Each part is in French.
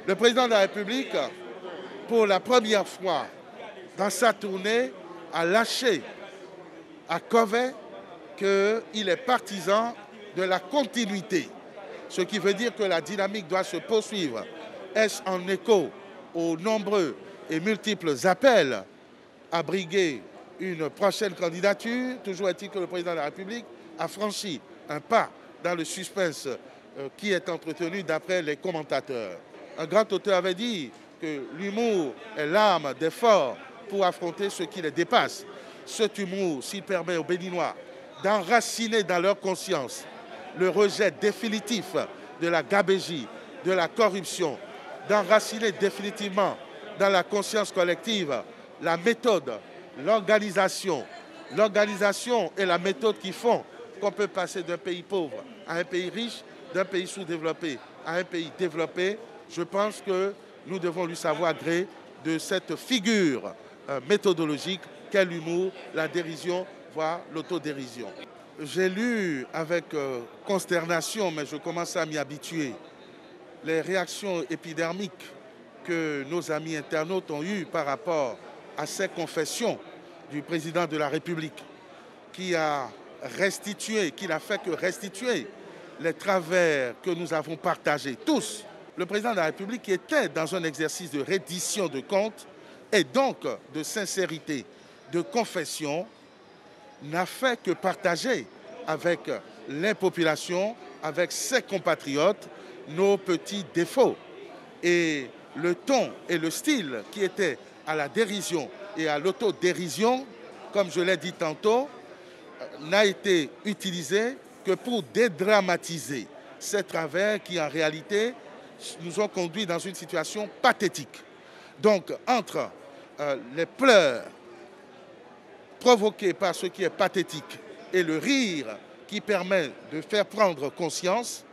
Le président de la République, pour la première fois dans sa tournée, a lâché à Covey qu'il est partisan de la continuité. Ce qui veut dire que la dynamique doit se poursuivre. Est-ce en écho aux nombreux et multiples appels à briguer une prochaine candidature? Toujours est-il que le président de la République a franchi un pas dans le suspense qui est entretenu d'après les commentateurs. Un grand auteur avait dit que l'humour est l'arme des forts pour affronter ce qui les dépasse. Cet humour, s'il permet aux Béninois d'enraciner dans leur conscience le rejet définitif de la gabegie, de la corruption, d'enraciner définitivement dans la conscience collective la méthode, l'organisation et la méthode qui font qu'on peut passer d'un pays pauvre à un pays riche, d'un pays sous-développé à un pays développé. Je pense que nous devons lui savoir gré de cette figure méthodologique qu'est l'humour, la dérision, voire l'autodérision. J'ai lu avec consternation, mais je commence à m'y habituer, les réactions épidermiques que nos amis internautes ont eues par rapport à ces confessions du président de la République qui n'a fait que restituer les travers que nous avons partagés tous. Le président de la République qui était dans un exercice de reddition de comptes et donc de sincérité, de confession, n'a fait que partager avec les populations, avec ses compatriotes, nos petits défauts. Et le ton et le style qui étaient à la dérision et à l'autodérision, comme je l'ai dit tantôt, n'a été utilisé que pour dédramatiser ces travers qui, en réalité, nous ont conduits dans une situation pathétique. Donc, entre les pleurs provoqués par ce qui est pathétique et le rire qui permet de faire prendre conscience,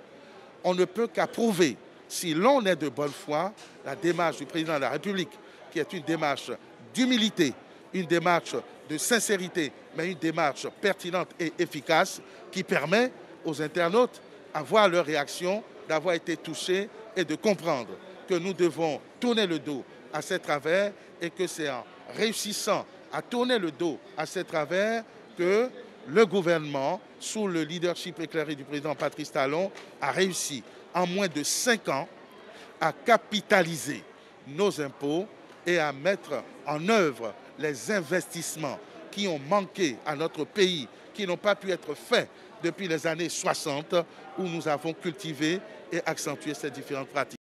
on ne peut qu'approuver, si l'on est de bonne foi, la démarche du président de la République, qui est une démarche d'humilité, une démarche de sincérité, mais une démarche pertinente et efficace qui permet aux internautes, à voir leur réaction, d'avoir été touchés et de comprendre que nous devons tourner le dos à ces travers et que c'est en réussissant à tourner le dos à ces travers que le gouvernement, sous le leadership éclairé du président Patrice Talon, a réussi en moins de 5 ans à capitaliser nos impôts et à mettre en œuvre les investissements qui ont manqué à notre pays, qui n'ont pas pu être faits depuis les années 60, où nous avons cultivé et accentué ces différentes pratiques.